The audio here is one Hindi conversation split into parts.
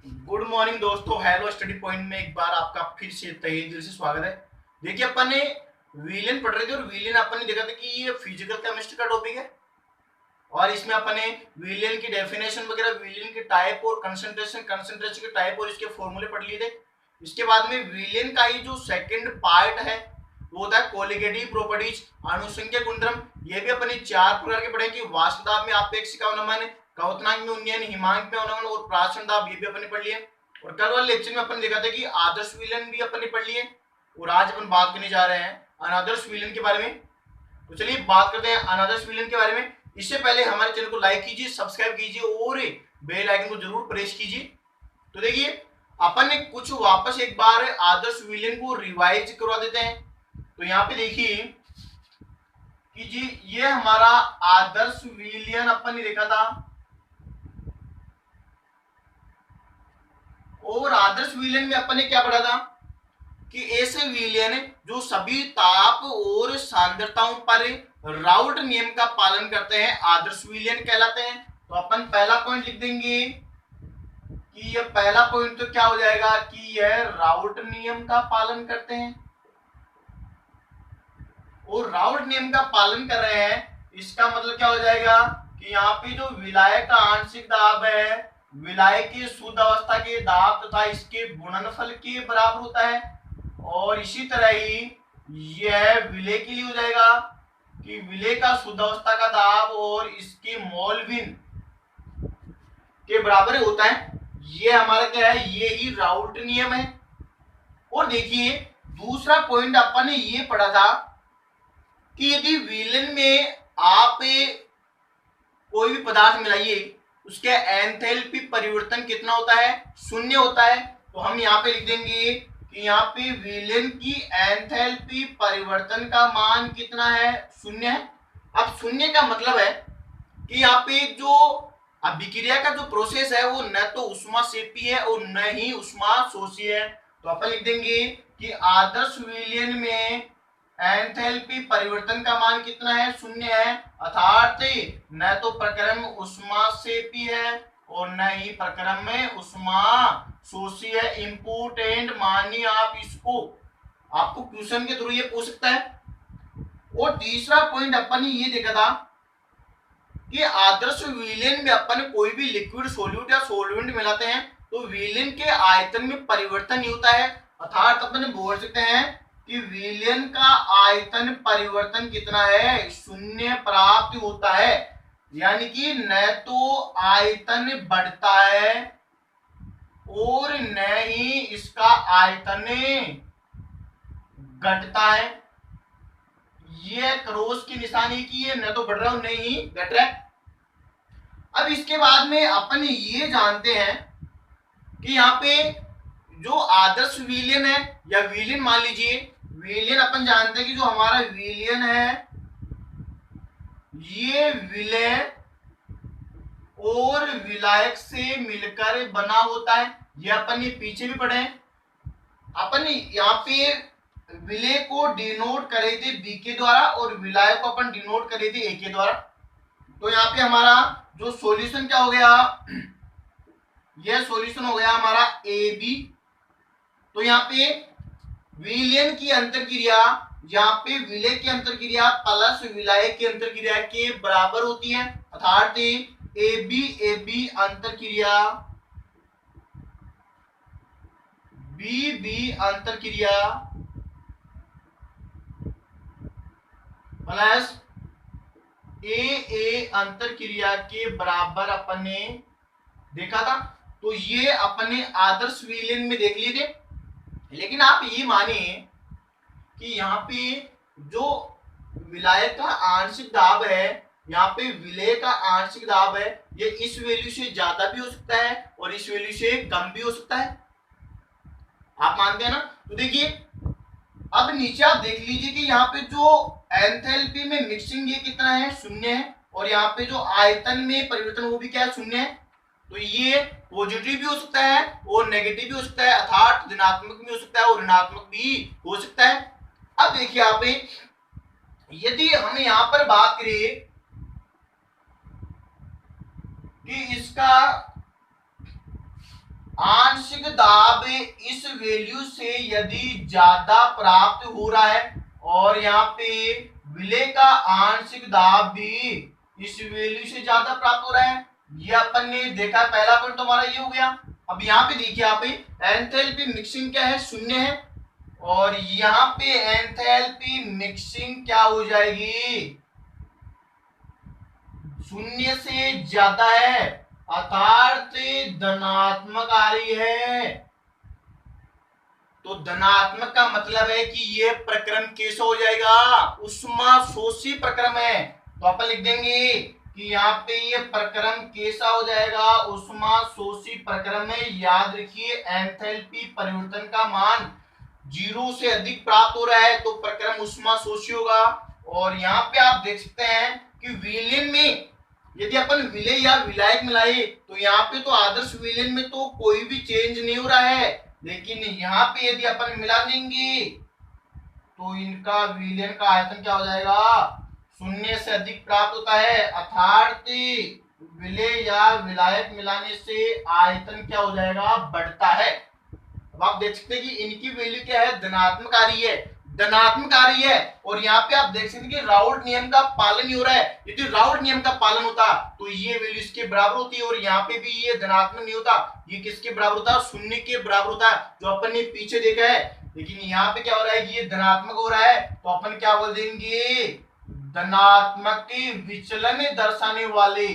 गुड मॉर्निंग दोस्तों। हेलो स्टडी पॉइंट में एक बार आपका फिर से तहे दिल से स्वागत है। देखिए अपन ने विलियन पढ़ रहे थे और विलियन अपन ने देखा था कि ये फिजिकल केमिस्ट्री का टॉपिक है और इसमें अपन ने विलियन की डेफिनेशन वगैरह, विलियन के टाइप और कंसंट्रेशन के टाइप और इसके फॉर्मूले पढ़ लिए थे। इसके बाद में विलियन का ही जो सेकंड पार्ट है वो होता है कोलिगेटिव प्रॉपर्टीज, अनुसंख्यक गुणधर्म। ये भी अपन ने चार प्रकार के पढ़े कि वाष्पदाब में आपेक्षिक अवनमन, कवतनांक में उन्नयन, हिमांक में अवनमन और प्राशन दाब, ये भी अपन ने पढ़ लिए। और कल वाले लेक्चर में अपन देखा था कि आदर्श विलयन भी अपन ने पढ़ लिए और आज अपन बात करने जा रहे हैं अनादर्श विलयन के बारे में। तो चलिए बात करते हैं अनादर्श विलयन के बारे में। इससे पहले हमारे चैनल को लाइक कीजिए, सब्सक्राइब कीजिए और बेल आइकन को जरूर प्रेस कीजिए। तो देखिए अपन ने कुछ वापस एक बार आदर्श विलयन को रिवाइज करवा देते हैं। तो यहाँ पे देखिए कि जी ये हमारा आदर्श विलयन अपन ने देखा था और आदर्श विलयन में अपन ने क्या पढ़ा था कि ऐसे विलयन जो सभी ताप और सांद्रताओं पर राउल्ट नियम का पालन करते हैं आदर्श विलयन कहलाते हैं। तो अपन पहला पॉइंट लिख देंगे कि ये पहला पॉइंट तो क्या हो जाएगा कि यह राउल्ट नियम का पालन करते हैं और राउल्ट नियम का पालन कर रहे हैं। इसका मतलब क्या हो जाएगा कि यहाँ पे जो विलाय का आंशिक दाब है विलाय की शुद्ध अवस्था के दाब तथा इसके गुणनफल के बराबर होता है। और इसी तरह ही यह विलय के लिए हो जाएगा कि विलय का शुद्ध अवस्था का दाब और इसके मोलविन के बराबर होता है। ये हमारा क्या है, ये ही राउल्ट नियम है। और देखिए दूसरा पॉइंट अपन ने ये पढ़ा था कि यदि विलयन में आप कोई भी पदार्थ मिलाइए उसके एंथैल्पी परिवर्तन कितना होता है, शून्य होता है। तो हम यहाँ पे लिख देंगे कि यहाँ पे विलयन की एंथैल्पी परिवर्तन का मान कितना है, शून्य है। अब शून्य का मतलब है कि यहाँ पे जो अभिक्रिया का जो प्रोसेस है वो न तो ऊष्माक्षेपी है और न ही ऊष्माशोषी है। तो अपन लिख देंगे कि आदर्श विलयन में एंथैल्पी परिवर्तन का मान कितना है, शून्य है। अर्थात न तो प्रक्रम ऊष्माक्षेपी है और न ही प्रक्रम में ऊष्माशोषी है। इंपोर्टेंट मानिए आप इसको, आपको क्वेश्चन के थ्रू ये पूछ सकता है। और तीसरा पॉइंट अपन ने ये देखा था कि आदर्श विलयन में अपन कोई भी लिक्विड सॉल्यूट या सॉल्वेंट मिलाते हैं तो विलयन के आयतन में परिवर्तन नहीं होता है। अर्थात अपन बोल सकते हैं कि विलयन का आयतन परिवर्तन कितना है, शून्य प्राप्त होता है। यानी कि न तो आयतन बढ़ता है और न ही इसका आयतन घटता है। ये क्रॉस की निशानी की है, न तो बढ़ रहा है न ही घट रहा है। अब इसके बाद में अपन ये जानते हैं कि यहाँ पे जो आदर्श विलयन है या विलयन मान लीजिए, विलयन अपन जानते हैं कि जो हमारा विलयन है ये विलय और विलायक से मिलकर बना होता है। ये अपन ने पीछे भी पढ़े हैं। अपन यहाँ पे विलय को डिनोट करे थे बी के द्वारा और विलायक को अपन डिनोट करे थे ए के द्वारा। तो यहाँ पे हमारा जो सॉल्यूशन क्या हो गया, यह सॉल्यूशन हो गया हमारा ए बी। तो यहाँ पे विलयन की अंतरक्रिया, यहाँ पे विलय की अंतरक्रिया प्लस विलाय की अंतरक्रिया के बराबर होती है। अर्थात ए बी अंतरक्रिया बी बी अंतरक्रिया प्लस ए अंतरक्रिया के बराबर अपन ने देखा था। तो ये अपन ने आदर्श विलयन में देख लिए थे। लेकिन आप ये माने कि यहाँ पे जो विलायक का आंशिक दाब है, यहाँ पे विलय का आंशिक दाब है, ये इस वैल्यू से ज्यादा भी हो सकता है और इस वैल्यू से कम भी हो सकता है। आप मानते हैं ना। तो देखिए अब नीचे आप देख लीजिए कि यहाँ पे जो एंथैल्पी में मिक्सिंग ये कितना है, शून्य है। और यहाँ पे जो आयतन में परिवर्तन वो भी क्या है, शून्य है। तो ये पॉजिटिव भी हो सकता है और नेगेटिव भी हो सकता है। अर्थात धनात्मक भी हो सकता है और ऋणात्मक भी हो सकता है। अब देखिए यहाँ पे यदि हम यहाँ पर बात करें कि इसका आंशिक दाब इस वैल्यू से यदि ज्यादा प्राप्त हो रहा है और यहाँ पे विलय का आंशिक दाब भी इस वैल्यू से ज्यादा प्राप्त हो रहा है, ये अपन ने देखा। पहला पॉइंट तो हमारा ये हो गया। अब यहाँ पे देखिए, यहाँ पे एंथैल्पी मिक्सिंग क्या है, शून्य है, और यहाँ पे एंथैल्पी मिक्सिंग क्या हो जाएगी, शून्य से ज्यादा है, अर्थात धनात्मक आ रही है। तो धनात्मक का मतलब है कि ये प्रक्रम कैसा हो जाएगा, उष्माशोषी प्रक्रम है। तो अपन लिख देंगे कि यहाँ पे ये प्रक्रम कैसा हो जाएगा, उष्माशोषी प्रक्रम है। याद रखिए एंथैल्पी परिवर्तन का मान 0 से अधिक प्राप्त हो रहा है तो प्रक्रम उष्माशोषी होगा। और यहाँ पे आप देख सकते हैं कि विलयन में यदि अपन विलय या विलायक मिलाए तो यहाँ पे तो आदर्श विलयन में तो कोई भी चेंज नहीं हो रहा है, लेकिन यहाँ पे यदि अपन मिला देंगे तो इनका विलयन का आयतन क्या हो जाएगा, शून्य से अधिक प्राप्त होता है, अर्थात विलय या विलायक मिलाने से आयतन क्या हो जाएगा, बढ़ता है। अब आप देख सकते हैं कि इनकी वैल्यू क्या है, धनात्मक आ रही है, धनात्मक आ रही है। और यहाँ पे आप देख सकते हैं कि राउल्ट नियम का पालन नहीं हो रहा है। यदि राउल्ट नियम का पालन होता तो ये वैल्यू इसके बराबर होती है, और यहाँ पे भी ये धनात्मक नहीं होता, ये किसके बराबर होता, शून्य के बराबर होता, जो अपन ने पीछे देखा है। लेकिन यहाँ पे क्या हो रहा है, ये धनात्मक हो रहा है, तो अपन क्या बोल देंगे, धनात्मक विचलन दर्शाने वाले।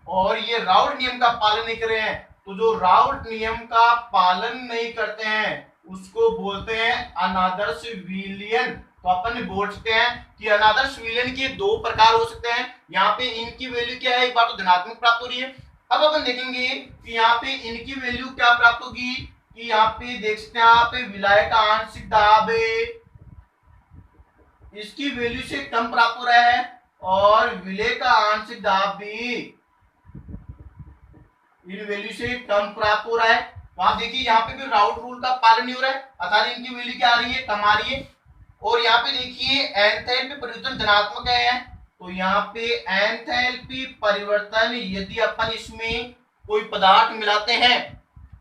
और ये राउल्ट नियम का पालन नहीं कर रहे हैं, तो जो राउल्ट नियम का पालन नहीं करते हैं उसको बोलते हैं अनादर्श विलयन। तो अपन बोल सकते हैं कि अनादर्श विलयन के दो प्रकार हो सकते हैं। यहाँ पे इनकी वैल्यू क्या है, एक बार तो धनात्मक प्राप्त हो रही है। अब अपन देखेंगे कि यहाँ पे इनकी वैल्यू क्या प्राप्त होगी, कि यहाँ पे देख सकते हैं आप विलायक का आंशिक दाब इसकी वैल्यू से कम प्राप्त हो रहा है, और विलय का आंशिक दाब भी इन वैल्यू से कम प्राप्त हो रहा है। तो आप देखिए यहाँ पे भी राउल्ट रूल का पालन नहीं हो रहा है, अर्थात इनकी वैल्यू क्या आ रही है, कम आ रही है। और यहाँ पे देखिए एंथैल्पी परिवर्तन धनात्मक है, तो यहाँ पे एंथैल्पी परिवर्तन यदि अपन इसमें कोई पदार्थ मिलाते हैं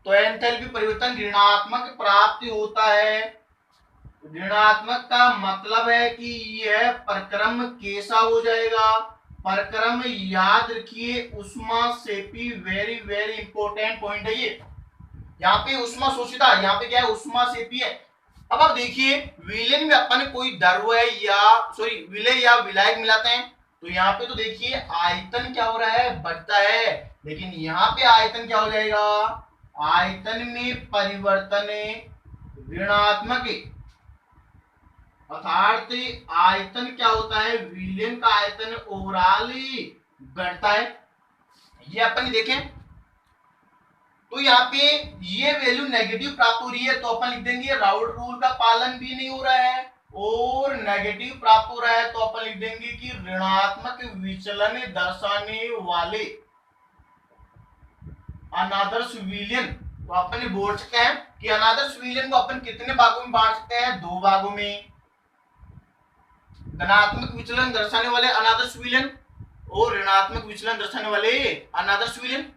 तो एंथैल्पी परिवर्तन ऋणात्मक प्राप्त होता है। ऋणात्मक का मतलब है कि यह प्रक्रम कैसा हो जाएगा, प्रक्रम याद रखिए उष्माक्षेपी, वेरी वेरी इंपॉर्टेंट पॉइंट है ये। यहाँ पे उष्मा शोषिता, यहाँ पे क्या है, उष्माक्षेपी है। अब आप देखिए विलयन में अपन कोई द्रव है या विलय या विलायक मिलाते हैं तो यहाँ पे तो देखिए आयतन क्या हो रहा है, बढ़ता है। लेकिन यहाँ पे आयतन क्या हो जाएगा, आयतन में परिवर्तन ऋणात्मक, अर्थात आयतन क्या होता है, विलयन का आयतन ओवरऑल बढ़ता है। ये अपन देखें तो यहाँ पे ये वैल्यू नेगेटिव प्राप्त हो रही है, तो अपन लिख देंगे राउल्ट रूल का पालन भी नहीं हो रहा है और नेगेटिव प्राप्त हो रहा है, तो अपन लिख देंगे कि ऋणात्मक विचलन दर्शाने वाले अनादर्श विलयन। तो अपन बोल सकते हैं कि अनादर्श विलयन को अपन कितने भागों में बांट सकते हैं, दो भागों में, धनात्मक विचलन दर्शाने वाले अनादर्श विलयन और ऋणात्मक विचलन दर्शाने वाले अनादर्श विलयन।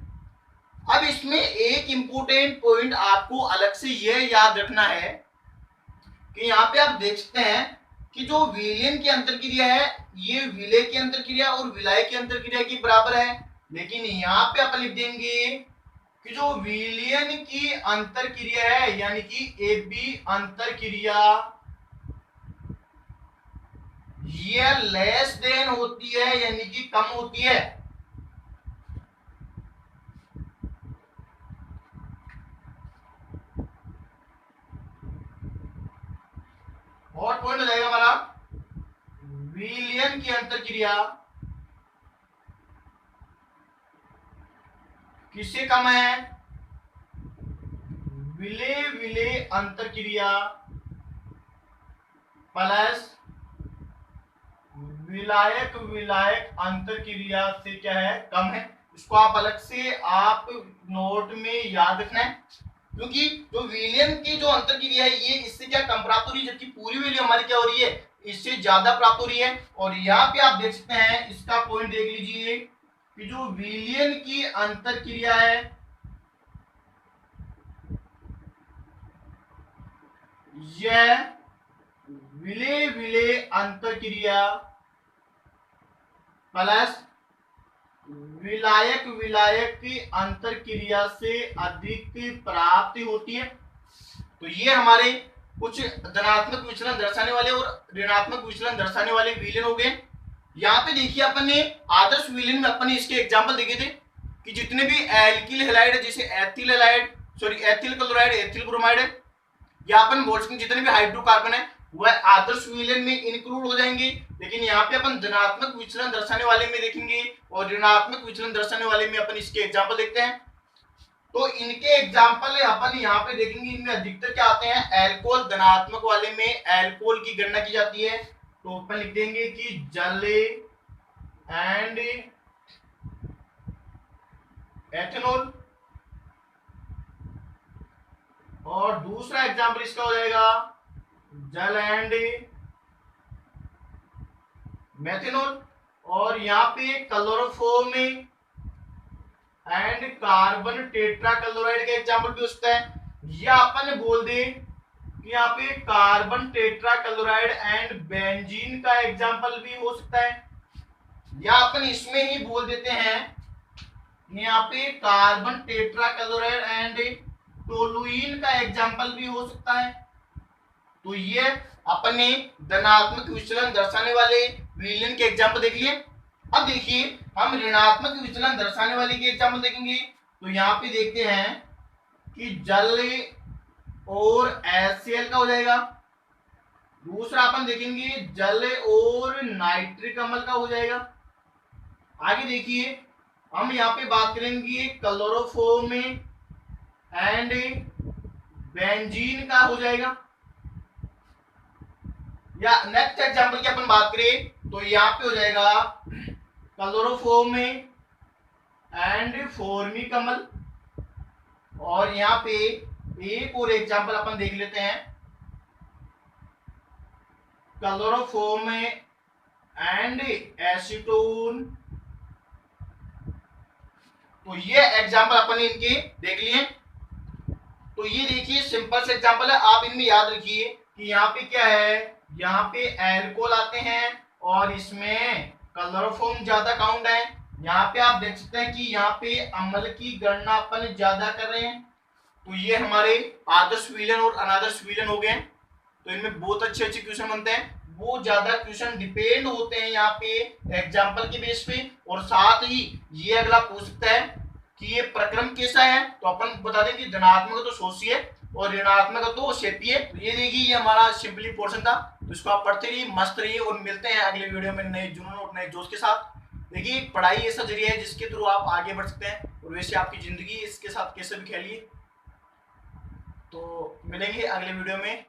अब इसमें एक इंपॉर्टेंट पॉइंट आपको अलग से यह याद रखना है कि यहाँ पे आप देख सकते हैं कि जो विलयन की अंतरक्रिया है ये विलय की अंतरक्रिया और विलायक की अंतरक्रिया के बराबर है। लेकिन यहाँ पे आप लिख देंगे कि जो विलयन की अंतरक्रिया है यानी कि AB अंतरक्रिया ये लेस देन होती है यानी कि कम होती है। और पॉइंट हो जाएगा हमारा विलयन की अंतरक्रिया किससे कम है, विलय विलय अंतरक्रिया प्लस विलायक विलायक अंतरक्रिया से क्या है, कम है। इसको आप अलग से आप नोट में याद रखना है, क्योंकि जो विलयन की जो अंतरक्रिया है ये इससे क्या कम प्राप्त हो रही है, जबकि पूरी वैल्यू हमारी क्या हो रही है, इससे ज्यादा प्राप्त हो रही है। और यहाँ पे आप देख सकते हैं इसका पॉइंट देख लीजिए कि जो विलयन की अंतरक्रिया है यह विलेय विलेय अंतर क्रिया प्लस विलायक विलायक की अंतर क्रिया से अधिक प्राप्त होती है। तो ये हमारे कुछ धनात्मक विचलन दर्शाने वाले और ऋणात्मक विचलन दर्शाने वाले विलेन हो गए। यहाँ पे देखिए अपन ने आदर्श विलेन में अपन ने इसके एग्जाम्पल देखे थे कि जितने भी एल्किल हैलाइड है, जैसे ethyl halide, ethyl chloride, ethyl bromide है, या अपन बोल सकते जितने भी हाइड्रोकार्बन है वह आदर्श विलेन में इंक्लूड हो जाएंगे। लेकिन यहाँ पे अपन धनात्मक विचलन दर्शाने वाले में देखेंगे और ऋणात्मक विचलन दर्शाने वाले में अपन इसके एग्जाम्पल देखते हैं। तो इनके एग्जाम्पल अपन यहाँ पे देखेंगे, इनमें अधिकतर क्या आते हैं, एल्कोहल। धनात्मक वाले में एल्कोहल की गणना की जाती है, तो अपन लिख देंगे कि जल एंड एथेनॉल। और दूसरा एग्जाम्पल इसका हो जाएगा जल एंड मेथेनॉल। और यहाँ पे chloroform and carbon tetra chloride का एग्जाम्पल भी हो सकता है। या अपन बोल दे कि यहाँ पे carbon tetra chloride and benzene का एग्जाम्पल भी हो सकता है। या अपन इसमें ही बोल देते हैं यहाँ पे carbon tetra chloride and toluene का एग्जाम्पल भी हो सकता है। तो ये अपने धनात्मक विचलन दर्शाने वाले विलेन के एग्जाम्पल देख लिए। अब देखिए हम ऋणात्मक विचलन दर्शाने वाले के एग्जाम्पल देखेंगे। तो यहाँ पे देखते हैं कि जल और HCl का हो जाएगा। दूसरा अपन देखेंगे जल और नाइट्रिक अम्ल का हो जाएगा। आगे देखिए हम यहाँ पे बात करेंगे क्लोरोफॉर्म एंड बेंजीन का हो जाएगा। या नेक्स्ट एग्जांपल की अपन बात करें तो यहाँ पे हो जाएगा क्लोरोफॉर्म एंड फॉर्मिक अम्ल। और यहाँ पे एक और एग्जांपल अपन देख लेते हैं, क्लोरोफॉर्म एंड एसीटोन। तो ये एग्जांपल अपन ने इनके देख लिए। तो ये देखिए सिंपल से एग्जांपल है, आप इनमें याद रखिए कि यहाँ पे क्या है, यहाँ पे एल्कोहल आते हैं और इसमें क्लोरोफॉर्म ज्यादा काउंट है। यहाँ पे आप देख सकते हैं कि यहाँ पे अम्ल की गणना अपन ज्यादा कर रहे हैं। तो ये हमारे आदर्श विलेन और अनादर्श विलेन हो गए। तो इनमें बहुत अच्छे अच्छे क्वेश्चन बनते हैं, वो ज्यादा क्वेश्चन डिपेंड होते हैं यहाँ पे एग्जाम्पल के बेस पे। और साथ ही ये अगला पूछ सकता है कि ये प्रक्रम कैसा है, तो अपन बता दें कि धनात्मक तो सोचिए और ऋणात्मक तो क्षेत्रीय। ये देखिए ये हमारा सिंपली पोर्शन था। तो इसको आप पढ़ते रहिए, मस्त रहिए और मिलते हैं अगले वीडियो में नए जुनून और नए जोश के साथ। देखिए पढ़ाई ऐसा जरिया है जिसके थ्रू आप आगे बढ़ सकते हैं और वैसे आपकी जिंदगी इसके साथ कैसे भी खेलिए। तो मिलेंगे अगले वीडियो में।